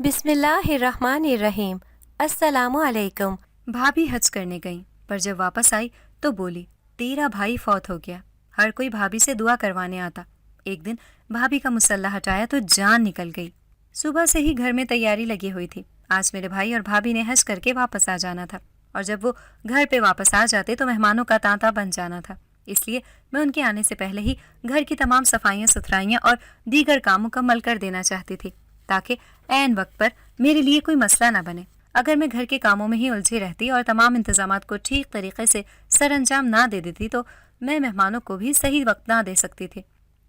بسم اللہ الرحمن الرحیم۔ السلام علیکم۔ بھابھی حج کرنے گئیں، پر جب واپس آئی تو بولی تیرا بھائی فوت ہو گیا۔ ہر کوئی بھابھی سے دعا کروانے آتا۔ ایک دن بھابھی کا مسلح ہٹایا تو جان نکل گئی۔ صبح سے ہی گھر میں تیاری لگی ہوئی تھی۔ آج میرے بھائی اور بھابھی نے حج کر کے واپس آ جانا تھا، اور جب وہ گھر پہ واپس آ جاتے تو مہمانوں کا تانتا بن جانا تھا۔ اس لیے میں ان کے آنے سے پہلے ہی گھر کی تمام صفائیاں ستھرائیاں اور دیگر کام مکمل کر دینا چاہتی تھی، تاکہ عین وقت پر میرے لیے کوئی مسئلہ نہ بنے۔ اگر میں گھر کے کاموں میں ہی الجھی رہتی اور تمام انتظامات کو ٹھیک طریقے سے سر انجام نہ دے دیتی تو میں مہمانوں کو بھی صحیح وقت نہ دے سکتی تھی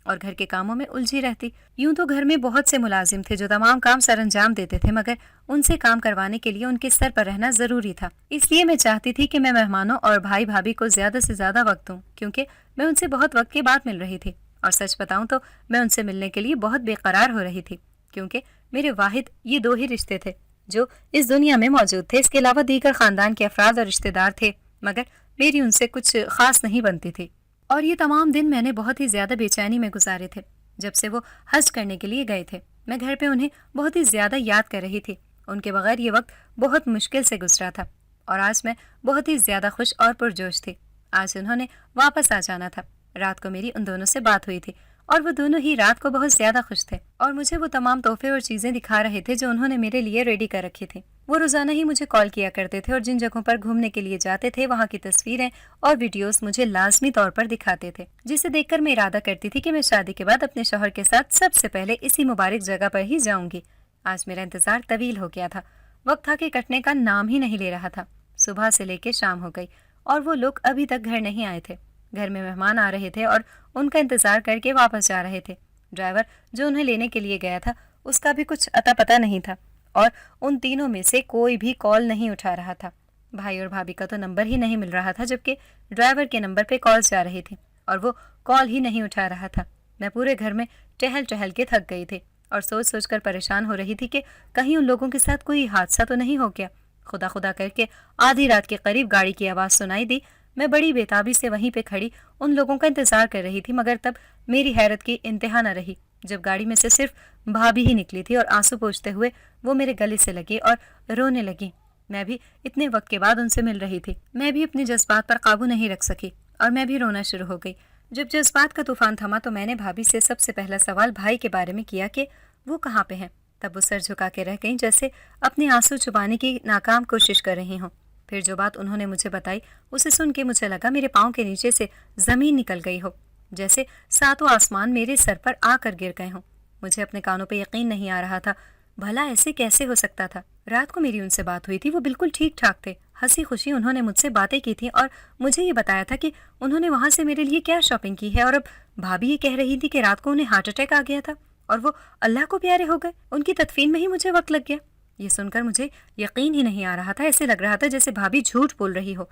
اور گھر کے کاموں میں الجھی رہتی۔ یوں تو گھر میں بہت سے ملازم تھے جو تمام کام سر انجام دیتے تھے، مگر ان سے کام کروانے کے لیے ان کے سر پر رہنا ضروری تھا۔ اس لیے میں چاہتی تھی کہ میں مہمانوں اور بھائی بھابھی کو زیادہ سے زیادہ وقت دوں، کیونکہ میں ان سے بہت وقت کے بعد مل رہی تھی، اور سچ بتاؤں تو میں ان سے ملنے کے لیے بہت بے قرار ہو رہی تھی، کیونکہ میرے واحد یہ دو ہی رشتے تھے جو اس دنیا میں موجود تھے۔ اس کے علاوہ دیگر خاندان کے افراد اور رشتے دار تھے، مگر میری ان سے کچھ خاص نہیں بنتی تھی۔ اور یہ تمام دن میں نے بہت ہی زیادہ بے چینی میں گزارے تھے۔ جب سے وہ حج کرنے کے لیے گئے تھے میں گھر پہ انہیں بہت ہی زیادہ یاد کر رہی تھی۔ ان کے بغیر یہ وقت بہت مشکل سے گزرا تھا، اور آج میں بہت ہی زیادہ خوش اور پرجوش تھی۔ آج انہوں نے واپس آ جانا تھا۔ رات کو میری ان دونوں سے بات ہوئی تھی، اور وہ دونوں ہی رات کو بہت زیادہ خوش تھے، اور مجھے وہ تمام تحفے اور چیزیں دکھا رہے تھے جو انہوں نے میرے لیے ریڈی کر رکھی تھی۔ وہ روزانہ ہی مجھے کال کیا کرتے تھے، اور جن جگہوں پر گھومنے کے لیے جاتے تھے وہاں کی تصویریں اور ویڈیوز مجھے لازمی طور پر دکھاتے تھے، جسے دیکھ کر میں ارادہ کرتی تھی کہ میں شادی کے بعد اپنے شوہر کے ساتھ سب سے پہلے اسی مبارک جگہ پر ہی جاؤں گی۔ آج میرا انتظار طویل ہو گیا تھا، وقت تھا کہ کٹنے کا نام ہی نہیں لے رہا تھا۔ صبح سے لے کے شام ہو گئی اور وہ لوگ ابھی تک گھر نہیں آئے تھے۔ گھر میں مہمان آ رہے تھے اور ان کا انتظار کر کے واپس جا رہے تھے۔ ڈرائیور جو انہیں لینے کے لیے گیا تھا اس کا بھی کچھ اتا پتہ نہیں تھا، اور ان تینوں میں سے کوئی بھی کال نہیں اٹھا رہا تھا۔ بھائی اور بھابھی کا تو نمبر ہی نہیں مل رہا تھا، جبکہ ڈرائیور کے نمبر پہ کال جا رہی تھی اور وہ کال ہی نہیں اٹھا رہا تھا۔ میں پورے گھر میں ٹہل ٹہل کے تھک گئی تھی اور سوچ سوچ کر پریشان ہو رہی تھی کہ کہیں ان لوگوں کے ساتھ کوئی حادثہ تو نہیں ہو گیا۔ خدا خدا کر کے آدھی رات کے قریب گاڑی کی آواز سنائی دی۔ میں بڑی بےتابی سے وہیں پہ کھڑی ان لوگوں کا انتظار کر رہی تھی، مگر تب میری حیرت کی انتہا نہ رہی جب گاڑی میں سے صرف بھابھی ہی نکلی تھی، اور آنسو پوچھتے ہوئے وہ میرے گلے سے لگی اور رونے لگی۔ میں بھی اتنے وقت کے بعد ان سے مل رہی تھی۔ میں بھی اپنے جذبات پر قابو نہیں رکھ سکی اور میں بھی رونا شروع ہو گئی۔ جب جذبات کا طوفان تھما تو میں نے بھابھی سے سب سے پہلا سوال بھائی کے بارے میں کیا کہ وہ کہاں پہ ہیں۔ تب وہ سر جھکا کے رہ گئیں، جیسے اپنے آنسو چھپانے کی ناکام کوشش کر رہی ہوں۔ پھر جو بات انہوں نے مجھے بتائی اسے سن کے مجھے لگا میرے پاؤں کے نیچے سے زمین نکل گئی ہو، جیسے ساتوں آسمان میرے سر پر آ کر گر گئے ہوں۔ مجھے اپنے کانوں پہ یقین نہیں آ رہا تھا، بھلا ایسے کیسے ہو سکتا تھا؟ رات کو میری ان سے بات ہوئی تھی، وہ بالکل ٹھیک ٹھاک تھے، ہنسی خوشی انہوں نے مجھ سے باتیں کی تھیں اور مجھے یہ بتایا تھا کہ انہوں نے وہاں سے میرے لیے کیا شاپنگ کی ہے۔ اور اب بھابھی یہ کہہ رہی تھی کہ رات کو انہیں ہارٹ اٹیک آ گیا تھا اور وہ اللہ کو پیارے ہو گئے۔ ان کی تدفین میں ہی مجھے وقت لگ گیا۔ یہ سن کر مجھے یقین ہی نہیں آ رہا تھا، ایسے لگ رہا تھا جیسے بھابھی جھوٹ بول رہی ہو،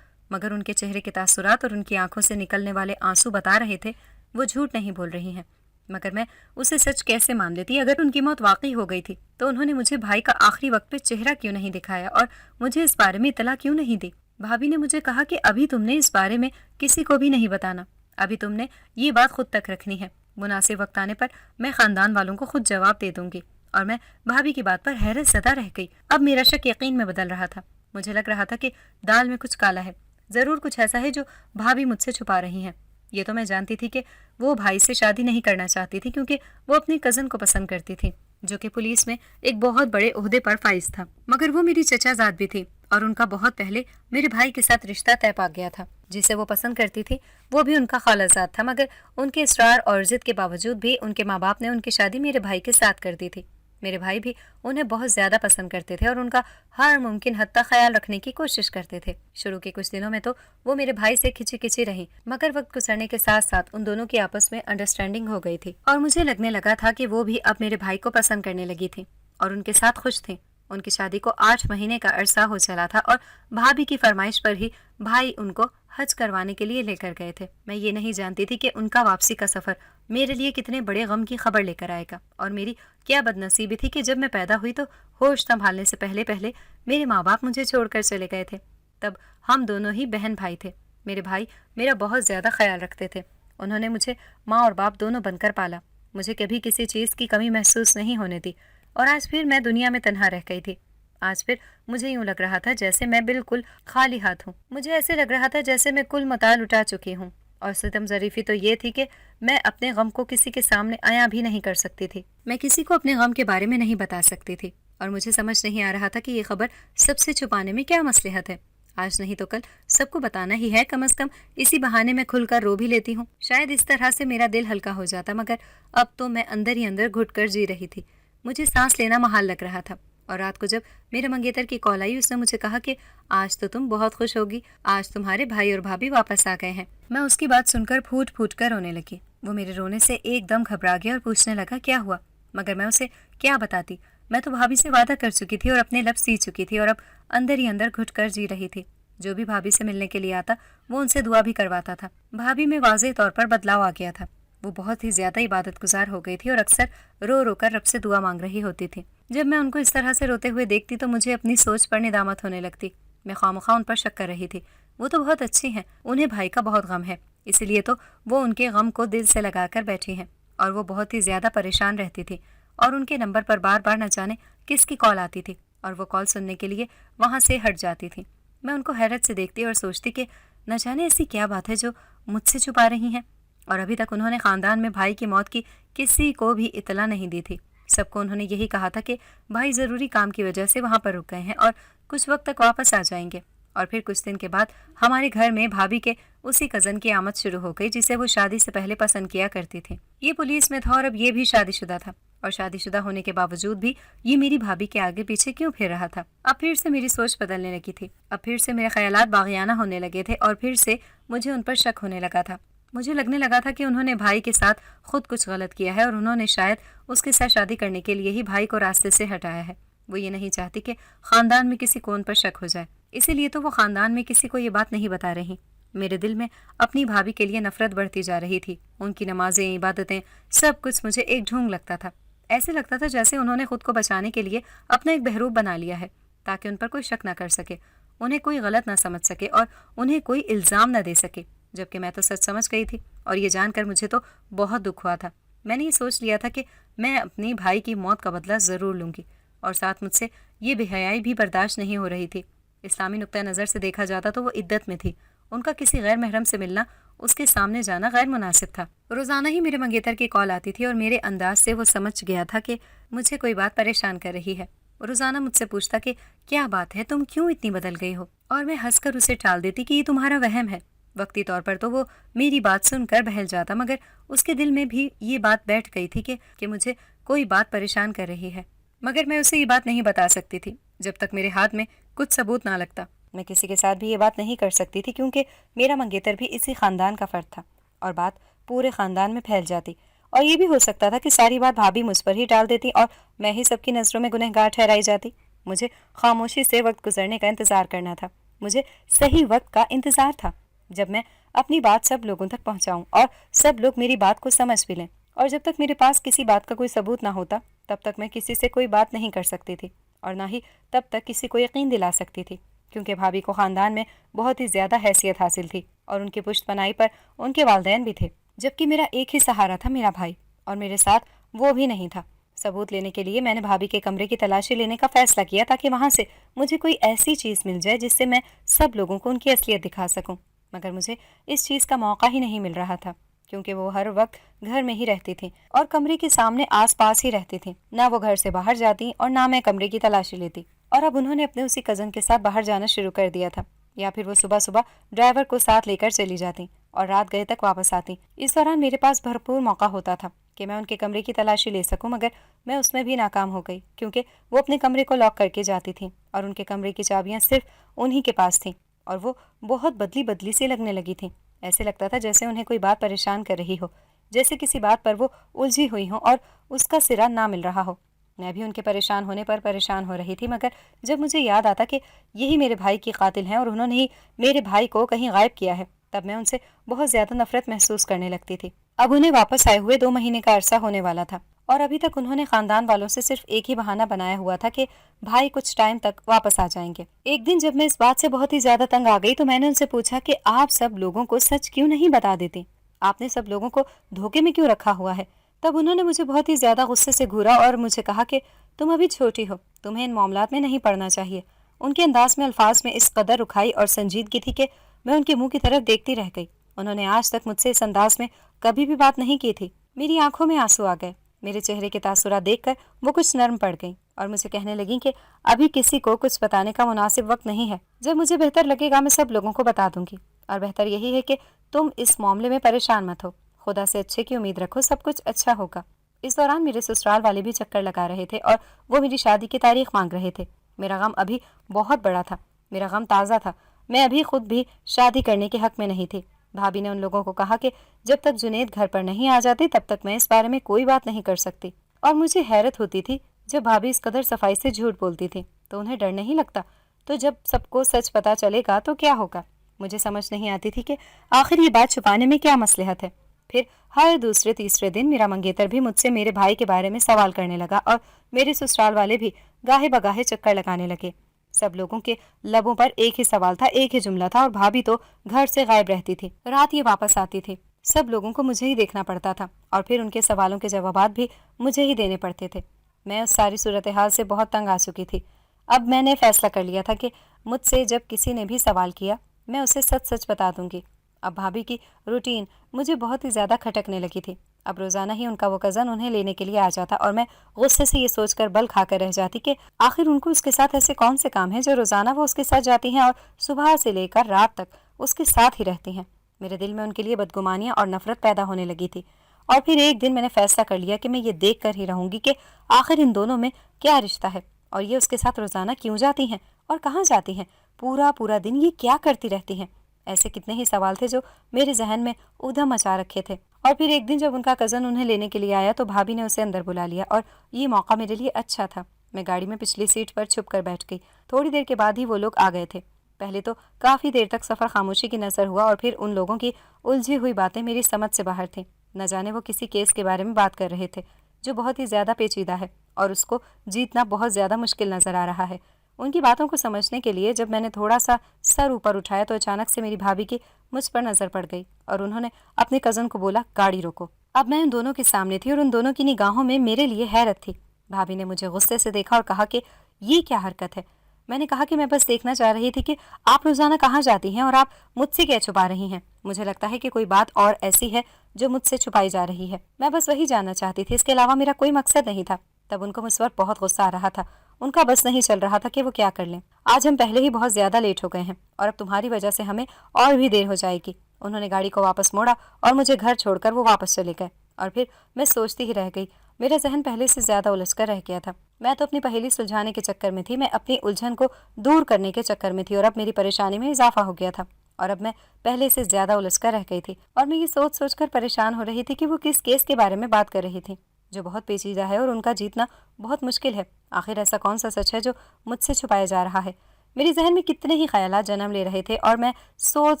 مگر ان کے چہرے کے تاثرات اور ان کی آنکھوں سے نکلنے والے آنسو بتا رہے تھے وہ جھوٹ نہیں بول رہی ہیں۔ مگر میں اسے سچ کیسے مان لیتی؟ اگر ان کی موت واقعی ہو گئی تھی تو انہوں نے مجھے بھائی کا آخری وقت پہ چہرہ کیوں نہیں دکھایا اور مجھے اس بارے میں اطلاع کیوں نہیں دی؟ بھابھی نے مجھے کہا کہ ابھی تم نے اس بارے میں کسی کو بھی نہیں بتانا، ابھی تم نے یہ بات خود تک رکھنی ہے، مناسب وقت آنے پر میں خاندان والوں کو خود جواب دے دوں گی۔ اور میں بھابھی کی بات پر حیرت زدہ رہ گئی۔ اب میرا شک یقین میں بدل رہا تھا۔ مجھے لگ رہا تھا کہ دال میں کچھ کالا ہے، ضرور کچھ ایسا ہے جو بھابھی مجھ سے چھپا رہی ہیں۔ یہ تو میں جانتی تھی کہ وہ بھائی سے شادی نہیں کرنا چاہتی تھی، کیونکہ وہ اپنی کزن کو پسند کرتی تھی جو کہ پولیس میں ایک بہت بڑے عہدے پر فائز تھا، مگر وہ میری چچا زاد بھی تھی اور ان کا بہت پہلے میرے بھائی کے ساتھ رشتہ طے پا گیا تھا۔ جسے وہ پسند کرتی تھی وہ بھی ان کا خالہ زاد تھا، مگر ان کے اصرار اور ضد کے باوجود بھی ان کے ماں باپ نے ان کی شادی میرے بھائی کے ساتھ کر دی تھی۔ میرے بھائی بھی انہیں بہت زیادہ پسند کرتے تھے اور ان کا ہر ممکن حد تک خیال رکھنے کی کوشش کرتے تھے۔ شروع کے کچھ دنوں میں تو وہ میرے بھائی سے کھچی کھچی رہیں، مگر وقت گزرنے کے ساتھ ساتھ ان دونوں کی آپس میں انڈرسٹینڈنگ ہو گئی تھی اور مجھے لگنے لگا تھا کہ وہ بھی اب میرے بھائی کو پسند کرنے لگی تھی اور ان کے ساتھ خوش تھیں۔ ان کی شادی کو 8 مہینے کا عرصہ ہو چلا تھا اور بھابھی کی فرمائش پر ہی بھائی ان کو حج کروانے کے لیے لے کر گئے تھے۔ میں یہ نہیں جانتی تھی کہ ان کا واپسی کا سفر میرے لیے کتنے بڑے غم کی خبر لے کر آئے گا، اور میری کیا بدنصیبی تھی کہ جب میں پیدا ہوئی تو ہوش سنبھالنے سے پہلے پہلے میرے ماں باپ مجھے چھوڑ کر چلے گئے تھے۔ تب ہم دونوں ہی بہن بھائی تھے۔ میرے بھائی میرا بہت زیادہ خیال رکھتے تھے، انہوں نے مجھے ماں اور باپ دونوں بن کر پالا۔ مجھے کبھی کسی چیز کی کمی محسوس نہیں ہونے دی اور آج پھر میں دنیا میں تنہا رہ گئی تھی۔ آج پھر مجھے یوں لگ رہا تھا جیسے میں بالکل خالی ہاتھ ہوں۔ مجھے ایسے لگ رہا تھا جیسے میں کل متاع لٹا چکی ہوں، اور ستم ظریفی تو یہ تھی کہ میں اپنے غم کو کسی کے سامنے عیاں بھی نہیں کر سکتی تھی۔ میں کسی کو اپنے غم کے بارے میں نہیں بتا سکتی تھی، اور مجھے سمجھ نہیں آ رہا تھا کہ یہ خبر سب سے چھپانے میں کیا مصلحت ہے۔ آج نہیں تو کل سب کو بتانا ہی ہے، کم از کم اسی بہانے میں کھل کر رو بھی لیتی ہوں۔ شاید اس طرح سے میرا دل ہلکا ہو جاتا، مگر اب تو میں اندر ہی اندر گھٹ کر جی رہی تھی۔ مجھے سانس لینا محال لگ رہا تھا، اور رات کو جب میرے منگیتر کی کال آئی، اس نے مجھے کہا کہ آج تو تم بہت خوش ہوگی، آج تمہارے بھائی اور بھابھی واپس آ گئے ہیں۔ میں اس کی بات سن کر پھوٹ پھوٹ کر رونے لگی۔ وہ میرے رونے سے ایک دم گھبرا گیا اور پوچھنے لگا کیا ہوا، مگر میں اسے کیا بتاتی۔ میں تو بھابھی سے وعدہ کر چکی تھی اور اپنے لب سی چکی تھی، اور اب اندر ہی اندر گھٹ کر جی رہی تھی۔ جو بھی بھابھی سے ملنے کے لیے آتا وہ ان سے دعا بھی کرواتا تھا۔ بھابھی میں واضح طور پر بدلاؤ آ گیا تھا۔ وہ بہت ہی زیادہ عبادت گزار ہو گئی تھی اور اکثر رو رو کر رب سے دعا مانگ رہی ہوتی تھی۔ جب میں ان کو اس طرح سے روتے ہوئے دیکھتی تو مجھے اپنی سوچ پر ندامت ہونے لگتی۔ میں خواہ ان پر شک کر رہی تھی۔ وہ تو بہت اچھی ہیں، انہیں بھائی کا بہت غم ہے، اسی لیے تو وہ ان کے غم کو دل سے لگا کر بیٹھی ہیں، اور وہ بہت ہی زیادہ پریشان رہتی تھی، اور ان کے نمبر پر بار بار نہ جانے کس کی کال آتی تھی، اور وہ کال سننے کے لیے وہاں سے ہٹ جاتی تھی۔ میں ان کو حیرت سے دیکھتی اور سوچتی کہ نہ جانے ایسی کیا بات ہے جو مجھ سے چھپا رہی ہیں، اور ابھی تک انہوں نے خاندان میں بھائی کی موت کی کسی کو بھی اطلاع نہیں دی تھی۔ سب کو انہوں نے یہی کہا تھا کہ بھائی ضروری کام کی وجہ سے وہاں پر رک گئے ہیں اور کچھ وقت تک واپس آ جائیں گے۔ اور پھر کچھ دن کے بعد ہمارے گھر میں بھابھی کے اسی کزن کی آمد شروع ہو گئی جسے وہ شادی سے پہلے پسند کیا کرتی تھی۔ یہ پولیس میں تھا اور اب یہ بھی شادی شدہ تھا، اور شادی شدہ ہونے کے باوجود بھی یہ میری بھابھی کے آگے پیچھے کیوں پھر رہا تھا؟ اب پھر سے میری سوچ بدلنے لگی تھی، اب پھر سے میرے خیالات باغیانہ ہونے لگے تھے، اور پھر سے مجھے ان پر شک ہونے لگا تھا۔ مجھے لگنے لگا تھا کہ انہوں نے بھائی کے ساتھ خود کچھ غلط کیا ہے، اور انہوں نے شاید اس کے ساتھ شادی کرنے کے لیے ہی بھائی کو راستے سے ہٹایا ہے۔ وہ یہ نہیں چاہتی کہ خاندان میں کسی کو ان پر شک ہو جائے، اسی لیے تو وہ خاندان میں کسی کو یہ بات نہیں بتا رہی۔ میرے دل میں اپنی بھابھی کے لیے نفرت بڑھتی جا رہی تھی۔ ان کی نمازیں، عبادتیں، سب کچھ مجھے ایک ڈھونگ لگتا تھا۔ ایسے لگتا تھا جیسے انہوں نے خود کو بچانے کے لیے اپنا ایک بحروب بنا لیا ہے، تاکہ ان پر کوئی شک نہ کر سکے، انہیں کوئی غلط نہ سمجھ سکے اور انہیں کوئی الزام نہ دے سکے، جبکہ میں تو سچ سمجھ گئی تھی، اور یہ جان کر مجھے تو بہت دکھ ہوا تھا۔ میں نے یہ سوچ لیا تھا کہ میں اپنی بھائی کی موت کا بدلہ ضرور لوں گی، اور ساتھ مجھ سے یہ بے حیائی بھی برداشت نہیں ہو رہی تھی۔ اسلامی نقطۂ نظر سے دیکھا جاتا تو وہ عدت میں تھی، ان کا کسی غیر محرم سے ملنا، اس کے سامنے جانا غیر مناسب تھا۔ روزانہ ہی میرے منگیتر کی کال آتی تھی، اور میرے انداز سے وہ سمجھ گیا تھا کہ مجھے کوئی بات پریشان کر رہی ہے۔ روزانہ مجھ سے پوچھتا کہ کیا بات ہے، تم کیوں اتنی بدل گئی ہو، اور میں ہنس کر اسے ٹال دیتی کہ یہ تمہارا وہم ہے۔ وقتی طور پر تو وہ میری بات سن کر بہل جاتا، مگر اس کے دل میں بھی یہ بات بیٹھ گئی تھی کہ مجھے کوئی بات پریشان کر رہی ہے، مگر میں اسے یہ بات نہیں بتا سکتی تھی جب تک میرے ہاتھ میں کچھ ثبوت نہ لگتا۔ میں کسی کے ساتھ بھی یہ بات نہیں کر سکتی تھی، کیونکہ میرا منگیتر بھی اسی خاندان کا فرد تھا، اور بات پورے خاندان میں پھیل جاتی، اور یہ بھی ہو سکتا تھا کہ ساری بات بھابھی مجھ پر ہی ڈال دیتی اور میں ہی سب کی نظروں میں گنہگار ٹھہرائی جاتی۔ مجھے خاموشی سے وقت گزرنے کا انتظار کرنا تھا، مجھے صحیح وقت کا انتظار تھا جب میں اپنی بات سب لوگوں تک پہنچاؤں اور سب لوگ میری بات کو سمجھ بھی لیں، اور جب تک میرے پاس کسی بات کا کوئی ثبوت نہ ہوتا تب تک میں کسی سے کوئی بات نہیں کر سکتی تھی، اور نہ ہی تب تک کسی کو یقین دلا سکتی تھی، کیونکہ بھابھی کو خاندان میں بہت ہی زیادہ حیثیت حاصل تھی، اور ان کی پشت پناہی پر ان کے والدین بھی تھے، جبکہ میرا ایک ہی سہارا تھا میرا بھائی، اور میرے ساتھ وہ بھی نہیں تھا۔ ثبوت لینے کے لیے میں نے بھابھی کے کمرے کی تلاشی لینے کا فیصلہ کیا، تاکہ وہاں سے مجھے کوئی ایسی چیز مل جائے جس سے میں سب لوگوں کو ان کی اصلیت دکھا سکوں، مگر مجھے اس چیز کا موقع ہی نہیں مل رہا تھا، کیونکہ وہ ہر وقت گھر میں ہی رہتی تھیں اور کمرے کے سامنے آس پاس ہی رہتی تھیں، نہ وہ گھر سے باہر جاتی اور نہ میں کمرے کی تلاشی لیتی۔ اور اب انہوں نے اپنے اسی کزن کے ساتھ باہر جانا شروع کر دیا تھا، یا پھر وہ صبح صبح ڈرائیور کو ساتھ لے کر چلی جاتی اور رات گئے تک واپس آتی۔ اس دوران میرے پاس بھرپور موقع ہوتا تھا کہ میں ان کے کمرے کی تلاشی لے سکوں، مگر میں اس میں بھی ناکام ہو گئی، کیونکہ وہ اپنے کمرے کو لاک کر کے جاتی تھیں، اور ان کے کمرے کی چابیاں صرف انہی کے پاس تھیں، اور وہ بہت بدلی بدلی سی لگنے لگی تھیں۔ ایسے لگتا تھا جیسے انہیں کوئی بات پریشان کر رہی ہو، جیسے کسی بات پر وہ الجھی ہوئی ہوں اور اس کا سرا نہ مل رہا ہو۔ میں بھی ان کے پریشان ہونے پر پریشان ہو رہی تھی، مگر جب مجھے یاد آتا کہ یہی میرے بھائی کی قاتل ہیں اور انہوں نے ہی میرے بھائی کو کہیں غائب کیا ہے، تب میں ان سے بہت زیادہ نفرت محسوس کرنے لگتی تھی۔ اب انہیں واپس آئے ہوئے 2 مہینے کا عرصہ ہونے والا تھا، اور ابھی تک انہوں نے خاندان والوں سے صرف ایک ہی بہانہ بنایا ہوا تھا کہ بھائی کچھ ٹائم تک واپس آ جائیں گے۔ ایک دن جب میں اس بات سے بہت ہی زیادہ تنگ آ گئی تو میں نے ان سے پوچھا کہ آپ سب لوگوں کو سچ کیوں نہیں بتا دیتے؟ آپ نے سب لوگوں کو دھوکے میں کیوں رکھا ہوا ہے؟ تب انہوں نے مجھے بہت ہی زیادہ غصے سے گھورا اور مجھے کہا کہ تم ابھی چھوٹی ہو، تمہیں ان معاملات میں نہیں پڑنا چاہیے۔ ان کے انداز میں الفاظ میں اس قدر رکھائی اور سنجیدگی تھی کہ میں ان کے منہ کی طرف دیکھتی رہ گئی۔ انہوں نے آج تک مجھ سے اس انداز میں کبھی بھی بات نہیں کی تھی۔ میری آنکھوں میں آنسو آ گئے۔ میرے چہرے کے تاثرات دیکھ کر وہ کچھ نرم پڑ گئیں اور مجھے کہنے لگیں کہ ابھی کسی کو کچھ بتانے کا مناسب وقت نہیں ہے، جب مجھے بہتر لگے گا میں سب لوگوں کو بتا دوں گی، اور بہتر یہی ہے کہ تم اس معاملے میں پریشان مت ہو، خدا سے اچھے کی امید رکھو، سب کچھ اچھا ہوگا۔ اس دوران میرے سسرال والے بھی چکر لگا رہے تھے اور وہ میری شادی کی تاریخ مانگ رہے تھے۔ میرا غم ابھی بہت بڑا تھا، میرا غم تازہ تھا، میں ابھی خود بھی شادی کرنے کے حق میں نہیں تھی۔ بھابھی نے ان لوگوں کو کہا کہ جب تک جنید گھر پر نہیں آ جاتے تب تک میں اس بارے میں کوئی بات نہیں کر سکتی، اور مجھے حیرت ہوتی تھی جب بھابھی اس قدر صفائی سے جھوٹ بولتی تھی تو انہیں ڈر نہیں لگتا، تو جب سب کو سچ پتا چلے گا تو کیا ہوگا؟ مجھے سمجھ نہیں آتی تھی کہ آخر یہ بات چھپانے میں کیا مصلحت ہے۔ پھر ہر دوسرے تیسرے دن میرا منگیتر بھی مجھ سے میرے بھائی کے بارے میں سوال کرنے لگا اور میرے سسرال والے بھی گاہے بگاہے چکر لگانے لگے۔ سب لوگوں کے لبوں پر ایک ہی سوال تھا، ایک ہی جملہ تھا، اور بھابھی تو گھر سے غائب رہتی تھی، رات یہ واپس آتی تھی۔ سب لوگوں کو مجھے ہی دیکھنا پڑتا تھا اور پھر ان کے سوالوں کے جوابات بھی مجھے ہی دینے پڑتے تھے۔ میں اس ساری صورتحال سے بہت تنگ آ چکی تھی۔ اب میں نے فیصلہ کر لیا تھا کہ مجھ سے جب کسی نے بھی سوال کیا میں اسے سچ سچ بتا دوں گی۔ اب بھابھی کی روٹین مجھے بہت ہی زیادہ کھٹکنے لگی تھی۔ اب روزانہ ہی ان کا وہ کزن انہیں لینے کے لیے آ جاتا اور میں غصے سے یہ سوچ کر بل کھا کر رہ جاتی کہ آخر ان کو اس کے ساتھ ایسے کون سے کام ہیں جو روزانہ وہ اس کے ساتھ جاتی ہیں اور صبح سے لے کر رات تک اس کے ساتھ ہی رہتی ہیں۔ میرے دل میں ان کے لیے بدگمانیاں اور نفرت پیدا ہونے لگی تھی، اور پھر ایک دن میں نے فیصلہ کر لیا کہ میں یہ دیکھ کر ہی رہوں گی کہ آخر ان دونوں میں کیا رشتہ ہے، اور یہ اس کے ساتھ روزانہ کیوں جاتی ہیں اور کہاں جاتی ہیں، پورا پورا دن یہ کیا کرتی رہتی ہیں۔ ایسے کتنے ہی سوال تھے جو میرے ذہن میں ادھم مچا رکھے تھے۔ اور پھر ایک دن جب ان کا کزن انہیں لینے کے لیے آیا تو بھابھی نے اسے اندر بلا لیا، اور یہ موقع میرے لیے اچھا تھا۔ میں گاڑی میں پچھلی سیٹ پر چھپ کر بیٹھ گئی۔ تھوڑی دیر کے بعد ہی وہ لوگ آ گئے تھے۔ پہلے تو کافی دیر تک سفر خاموشی کی نظر ہوا، اور پھر ان لوگوں کی الجھی ہوئی باتیں میری سمجھ سے باہر تھیں۔ نہ جانے وہ کسی کیس کے بارے میں بات کر رہے تھے جو بہت ہی زیادہ پیچیدہ ہے اور اس کو جیتنا بہت زیادہ مشکل نظر آ رہا ہے۔ ان کی باتوں کو سمجھنے کے لیے جب میں نے تھوڑا سا سر اوپر اٹھایا تو اچانک سے میری بھابھی کی مجھ پر نظر پڑ گئی، اور انہوں نے اپنے کزن کو بولا گاڑی روکو۔ اب میں ان دونوں کے سامنے تھی اور ان دونوں کی نگاہوں میں میرے لیے حیرت تھی۔ بھابھی نے مجھے غصے سے دیکھا اور کہا کہ یہ کیا حرکت ہے؟ میں نے کہا کہ میں بس دیکھنا چاہ رہی تھی کہ آپ روزانہ کہاں جاتی ہیں اور آپ مجھ سے کیا چھپا رہی ہیں۔ مجھے لگتا ہے کہ کوئی بات اور ایسی ہے جو مجھ سے چھپائی جا رہی ہے۔ میں بس وہی جاننا چاہتی تھی، اس کے علاوہ میرا کوئی مقصد نہیں تھا۔ تب ان کو مجھ پر بہت غصہ آ رہا تھا۔ ان کا بس نہیں چل رہا تھا کہ وہ کیا کر لیں۔ آج ہم پہلے ہی بہت زیادہ لیٹ ہو گئے ہیں اور اب تمہاری وجہ سے ہمیں اور بھی دیر ہو جائے گی۔ انہوں نے گاڑی کو واپس موڑا اور مجھے گھر چھوڑ کر وہ واپس چلے گئے، اور پھر میں سوچتی ہی رہ گئی۔ میرا ذہن پہلے سے زیادہ الجھ کر رہ گیا تھا۔ میں تو اپنی پہیلی سلجھانے کے چکر میں تھی، میں اپنی الجھن کو دور کرنے کے چکر میں تھی، اور اب میری پریشانی میں اضافہ ہو گیا تھا، اور اب میں پہلے سے زیادہ الجھ کر رہ گئی تھی، اور میں یہ سوچ سوچ کر پریشان ہو رہی تھی کہ وہ کس کیس کے بارے میں بات کر رہی تھی جو بہت پیچیدہ ہے اور ان کا جیتنا بہت مشکل ہے۔ آخر ایسا کون سا سچ ہے جو مجھ سے چھپایا جا رہا ہے؟ میرے ذہن میں کتنے ہی خیالات جنم لے رہے تھے اور میں سوچ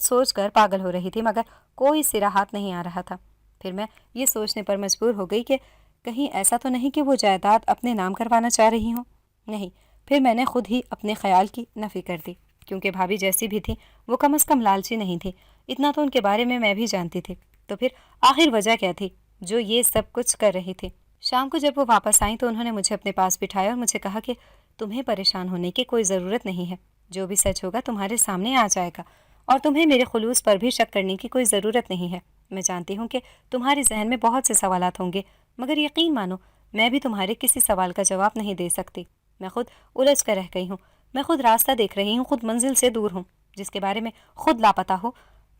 سوچ کر پاگل ہو رہی تھی، مگر کوئی سرا ہاتھ نہیں آ رہا تھا۔ پھر میں یہ سوچنے پر مجبور ہو گئی کہ کہیں ایسا تو نہیں کہ وہ جائیداد اپنے نام کروانا چاہ رہی ہوں۔ نہیں، پھر میں نے خود ہی اپنے خیال کی نفی کر دی، کیونکہ بھابھی جیسی بھی تھی وہ کم از کم لالچی نہیں تھی، اتنا تو ان کے بارے میں بھی جانتی تھی۔ تو پھر آخر وجہ کیا تھی جو یہ سب کچھ کر رہی تھی؟ شام کو جب وہ واپس آئیں تو انہوں نے مجھے اپنے پاس بٹھایا اور مجھے کہا کہ تمہیں پریشان ہونے کی کوئی ضرورت نہیں ہے، جو بھی سچ ہوگا تمہارے سامنے آ جائے گا، اور تمہیں میرے خلوص پر بھی شک کرنے کی کوئی ضرورت نہیں ہے۔ میں جانتی ہوں کہ تمہارے ذہن میں بہت سے سوالات ہوں گے، مگر یقین مانو میں بھی تمہارے کسی سوال کا جواب نہیں دے سکتی۔ میں خود الجھ کر رہ گئی ہوں، میں خود راستہ دیکھ رہی ہوں، خود منزل سے دور ہوں، جس کے بارے میں خود لاپتہ ہو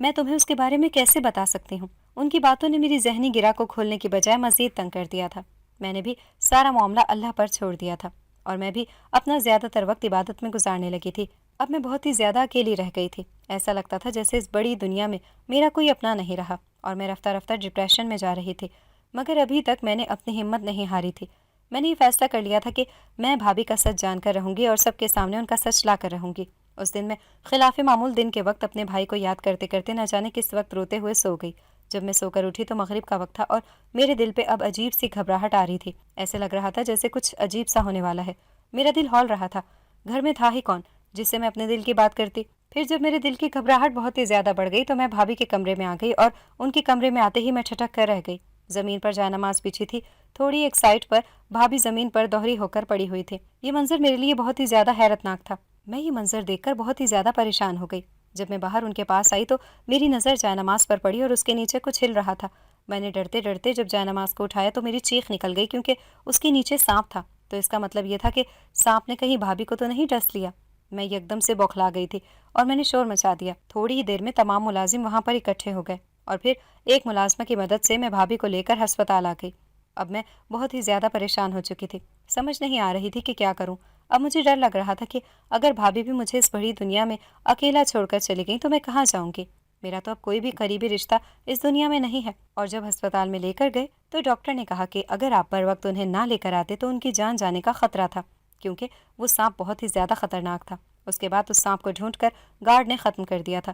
میں تمہیں اس کے بارے میں کیسے بتا سکتی ہوں؟ ان کی باتوں نے میری ذہنی گرہ کو کھولنے کی بجائے مزید تنگ کر دیا تھا۔ میں نے بھی سارا معاملہ اللہ پر چھوڑ دیا تھا، اور میں بھی اپنا زیادہ تر وقت عبادت میں گزارنے لگی تھی۔ اب میں بہت ہی زیادہ اکیلی رہ گئی تھی، ایسا لگتا تھا جیسے اس بڑی دنیا میں میرا کوئی اپنا نہیں رہا، اور میں رفتہ رفتہ ڈپریشن میں جا رہی تھی، مگر ابھی تک میں نے اپنی ہمت نہیں ہاری تھی۔ میں نے یہ فیصلہ کر لیا تھا کہ میں بھابھی کا سچ جان کر رہوں گی اور سب کے سامنے ان کا سچ لا کر رہوں گی۔ اس دن میں خلاف معمول دن کے وقت اپنے بھائی کو یاد کرتے کرتے نہ جانے کس وقت روتے ہوئے سو گئی۔ جب میں سو کر اٹھی تو مغرب کا وقت تھا، اور میرے دل پہ اب عجیب سی گھبراہٹ آ رہی تھی، ایسے لگ رہا تھا جیسے کچھ عجیب سا ہونے والا ہے۔ میرا دل ہول رہا تھا، گھر میں تھا ہی کون جس سے میں اپنے دل کی بات کرتی؟ پھر جب میرے دل کی گھبراہٹ بہت ہی زیادہ بڑھ گئی تو میں بھابھی کے کمرے میں آ گئی، اور ان کے کمرے میں آتے ہی میں ٹھٹک کر رہ گئی۔ زمین پر جائے نماز بچھی تھی، تھوڑی ایک سائڈ پر بھابھی زمین پر دوہری ہو کر پڑی ہوئی تھی۔ یہ منظر میرے لیے بہت ہی زیادہ حیرت ناک تھا۔ میں یہ منظر دیکھ کر بہت ہی زیادہ پریشان ہو گئی۔ جب میں باہر ان کے پاس آئی تو میری نظر جائے نماز پر پڑی اور اس کے نیچے کچھ ہل رہا تھا۔ میں نے ڈرتے ڈرتے جب جائے نماز کو اٹھایا تو میری چیخ نکل گئی، کیونکہ اس کے نیچے سانپ تھا۔ تو اس کا مطلب یہ تھا کہ سانپ نے کہیں بھابھی کو تو نہیں ڈس لیا۔ میں یکدم سے بوکھلا گئی تھی اور میں نے شور مچا دیا۔ تھوڑی ہی دیر میں تمام ملازم وہاں پر اکٹھے ہو گئے اور پھر ایک ملازمہ کی مدد سے میں بھابھی کو لے کر ہسپتال آ گئی۔ اب میں بہت ہی زیادہ پریشان ہو چکی تھی، سمجھ نہیں آ رہی تھی کہ کیا کروں۔ اب مجھے ڈر لگ رہا تھا کہ اگر بھابھی بھی مجھے اس بڑی دنیا میں اکیلا چھوڑ کر چلی گئی تو میں کہاں جاؤں گی؟ میرا تو اب کوئی بھی قریبی رشتہ اس دنیا میں نہیں ہے۔ اور جب ہسپتال میں لے کر گئے تو ڈاکٹر نے کہا کہ اگر آپ پر وقت انہیں نہ لے کر آتے تو ان کی جان جانے کا خطرہ تھا، کیونکہ وہ سانپ بہت ہی زیادہ خطرناک تھا۔ اس کے بعد اس سانپ کو ڈھونڈ کر گارڈ نے ختم کر دیا تھا۔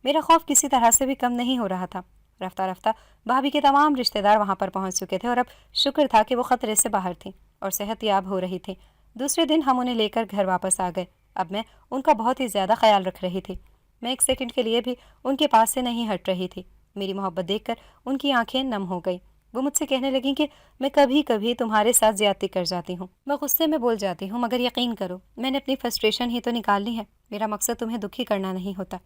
میرا خوف کسی طرح سے بھی کم نہیں ہو رہا تھا۔ رفتہ رفتہ بھابھی کے تمام رشتہ دار وہاں پر پہنچ چکے تھے اور اب شکر تھا کہ وہ خطرے سے باہر تھیں اور صحت یاب ہو رہی تھیں۔ دوسرے دن ہم انہیں لے کر گھر واپس آ گئے۔ اب میں ان کا بہت ہی زیادہ خیال رکھ رہی تھی۔ میں ایک سیکنڈ کے لیے بھی ان کے پاس سے نہیں ہٹ رہی تھی۔ میری محبت دیکھ کر ان کی آنکھیں نم ہو گئی۔ وہ مجھ سے کہنے لگیں کہ میں کبھی کبھی تمہارے ساتھ زیادتی کر جاتی ہوں، میں غصے میں بول جاتی ہوں، مگر یقین کرو میں نے اپنی فرسٹریشن ہی تو نکالنی ہے۔ میرا مقصد تمہیں دکھی کرنا نہیں ہوتا۔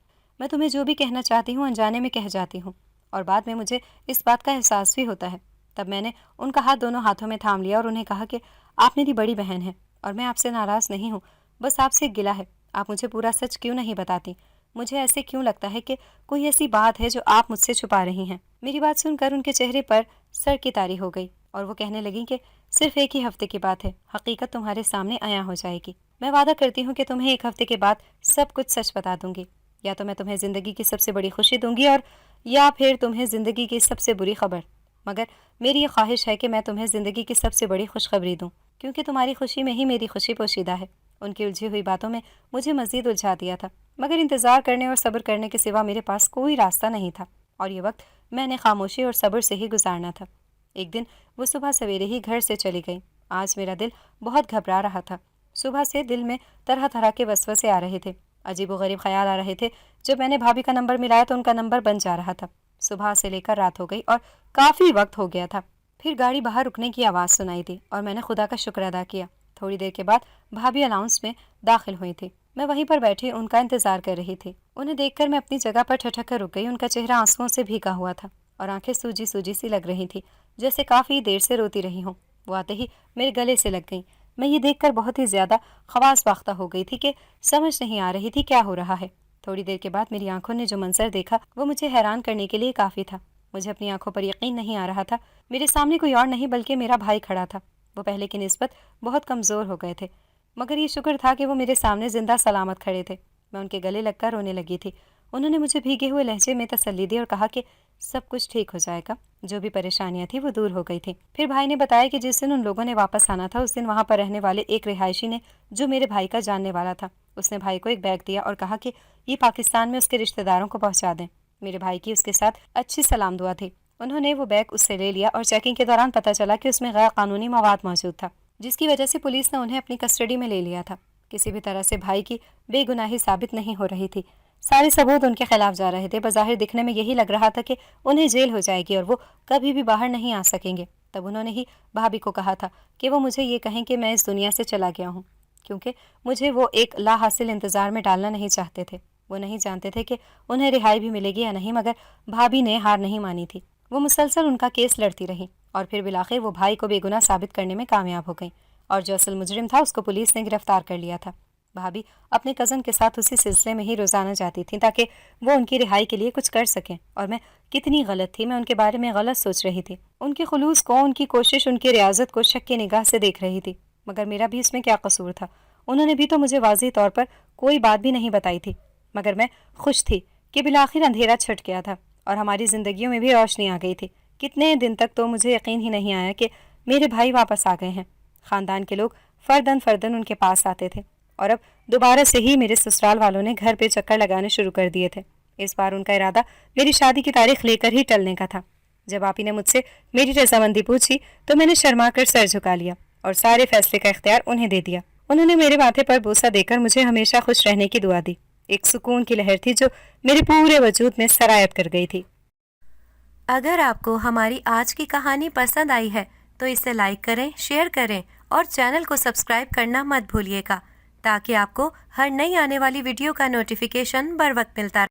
میں تمہیں جو بھی کہنا چاہتی ہوں انجانے میں کہہ جاتی ہوں، اور بعد میں مجھے اس بات کا احساس بھی ہوتا ہے۔ تب میں نے ان کا ہاتھ دونوں ہاتھوں میں تھام لیا اور انہیں کہا کہ آپ میری بڑی بہن ہیں اور میں آپ سے ناراض نہیں ہوں، بس آپ سے ایک گلہ ہے۔ آپ مجھے پورا سچ کیوں نہیں بتاتی؟ مجھے ایسے کیوں لگتا ہے کہ کوئی ایسی بات ہے جو آپ مجھ سے چھپا رہی ہیں؟ میری بات سن کر ان کے چہرے پر سر کی طاری ہو گئی اور وہ کہنے لگیں کہ صرف ایک ہی ہفتے کی بات ہے، حقیقت تمہارے سامنے عیاں ہو جائے گی۔ میں وعدہ کرتی ہوں کہ تمہیں ایک ہفتے کے بعد سب کچھ سچ بتا دوں گی، یا تو میں تمہیں زندگی کی سب سے بڑی خوشی دوں گی اور یا پھر تمہیں زندگی کی سب سے بری خبر۔ مگر میری یہ خواہش ہے کہ میں تمہیں زندگی کی سب سے بڑی خوشخبری دوں، کیونکہ تمہاری خوشی میں ہی میری خوشی پوشیدہ ہے۔ ان کی الجھی ہوئی باتوں میں مجھے مزید الجھا دیا تھا، مگر انتظار کرنے اور صبر کرنے کے سوا میرے پاس کوئی راستہ نہیں تھا، اور یہ وقت میں نے خاموشی اور صبر سے ہی گزارنا تھا۔ ایک دن وہ صبح سویرے ہی گھر سے چلی گئی۔ آج میرا دل بہت گھبرا رہا تھا۔ صبح سے دل میں طرح طرح کے وسوسے آ رہے تھے، عجیب و غریب خیال آ رہے تھے۔ جب میں نے بھابھی کا نمبر ملایا تو ان کا نمبر بن جا رہا تھا۔ صبح سے لے کر رات ہو گئی اور کافی وقت ہو گیا تھا۔ پھر گاڑی باہر رکنے کی آواز سنائی دی اور میں نے خدا کا شکر ادا کیا۔ تھوڑی دیر کے بعد بھابھی الاؤنس میں داخل ہوئی تھی۔ میں وہیں پر بیٹھی ان کا انتظار کر رہی تھی۔ انہیں دیکھ کر میں اپنی جگہ پر ٹھٹک کر رک گئی۔ ان کا چہرہ آنسوؤں سے بھیگا ہوا تھا اور آنکھیں سوجی سوجی سی لگ رہی تھی، جیسے کافی دیر سے روتی رہی ہوں۔ وہ آتے ہی میرے گلے سے لگ گئیں۔ میں یہ دیکھ کر بہت ہی زیادہ خواص باختہ ہو گئی تھی کہ سمجھ نہیں آ رہی تھی کیا ہو رہا ہے۔ تھوڑی دیر کے بعد میری آنکھوں نے جو منظر دیکھا وہ مجھے حیران کرنے کے لیے کافی تھا۔ مجھے اپنی آنکھوں پر یقین نہیں آ رہا تھا۔ میرے سامنے کوئی اور نہیں بلکہ میرا بھائی کھڑا تھا۔ وہ پہلے کی نسبت بہت کمزور ہو گئے تھے، مگر یہ شکر تھا کہ وہ میرے سامنے زندہ سلامت کھڑے تھے۔ میں ان کے گلے لگ کر رونے لگی تھی۔ انہوں نے مجھے بھیگے ہوئے لہجے میں تسلی دی اور کہا کہ سب کچھ ٹھیک ہو جائے گا، جو بھی پریشانیاں تھیں وہ دور ہو گئی تھیں۔ پھر بھائی نے بتایا کہ جس دن ان لوگوں نے واپس آنا تھا اس دن وہاں پر رہنے والے ایک رہائشی نے، جو میرے بھائی کا جاننے والا تھا، اس نے بھائی کو ایک بیگ دیا اور کہا کہ یہ پاکستان میں اس کے رشتہ داروں کو پہنچا دیں۔ میرے بھائی کی اس کے ساتھ اچھی سلام دعا تھی۔ انہوں نے وہ بیگ اس سے لے لیا اور چیکنگ کے دوران پتہ چلا کہ اس میں غیر قانونی مواد موجود تھا، جس کی وجہ سے پولیس نے انہیں اپنی کسٹڈی میں لے لیا تھا۔ کسی بھی طرح سے بھائی کی بے گناہی ثابت نہیں ہو رہی تھی۔ سارے ثبوت ان کے خلاف جا رہے تھے۔ بظاہر دکھنے میں یہی لگ رہا تھا کہ انہیں جیل ہو جائے گی اور وہ کبھی بھی باہر نہیں آ سکیں گے۔ تب انہوں نے ہی بھابھی کو کہا تھا کہ وہ مجھے یہ کہیں کہ میں اس دنیا سے چلا گیا ہوں، کیونکہ مجھے وہ ایک لا حاصل انتظار میں ڈالنا نہیں چاہتے تھے۔ وہ نہیں جانتے تھے کہ انہیں رہائی بھی ملے گی یا نہیں، مگر بھابھی نے ہار نہیں مانی تھی۔ وہ مسلسل ان کا کیس لڑتی رہی اور پھر بالآخر وہ بھائی کو بے گناہ ثابت کرنے میں کامیاب ہو گئیں، اور جو اصل مجرم تھا اس کو پولیس نے گرفتار کر لیا تھا۔ بھابھی اپنے کزن کے ساتھ اسی سلسلے میں ہی روزانہ جاتی تھیں تاکہ وہ ان کی رہائی کے لیے کچھ کر سکیں، اور میں کتنی غلط تھی، میں ان کے بارے میں غلط سوچ رہی تھی۔ ان کے خلوص کو، ان کی کوشش، ان کی ریاضت کو شک کی نگاہ سے دیکھ رہی تھی، مگر میرا بھی اس میں کیا قصور تھا؟ انہوں نے بھی تو مجھے واضح طور پر کوئی بات بھی نہیں بتائی تھی، مگر میں خوش تھی کہ بالآخر اندھیرا چھٹ گیا تھا اور ہماری زندگیوں میں بھی روشنی آ گئی تھی۔ کتنے دن تک تو مجھے یقین ہی نہیں آیا کہ میرے بھائی واپس آ گئے ہیں۔ خاندان کے لوگ فردن فردن ان کے پاس آتے تھے، اور اب دوبارہ سے ہی میرے سسرال والوں نے گھر پہ چکر لگانے شروع کر دیے تھے۔ اس بار ان کا ارادہ میری شادی کی تاریخ لے کر ہی ٹلنے کا تھا۔ جب آپی نے مجھ سے میری رضامندی پوچھی تو میں نے شرما کر سر جھکا لیا اور سارے فیصلے کا اختیار انہیں دے دیا۔ انہوں نے میرے ماتھے پر بوسہ دے کر مجھے ہمیشہ خوش رہنے کی دعا دی۔ ایک سکون کی لہر تھی جو میرے پورے وجود میں سرایت کر گئی تھی۔ اگر آپ کو ہماری آج کی کہانی پسند آئی ہے تو اسے لائک کریں، شیئر کریں اور چینل کو سبسکرائب کرنا مت بھولیے گا تاکہ آپ کو ہر نئی آنے والی ویڈیو کا نوٹیفیکیشن بر وقت ملتا رہے۔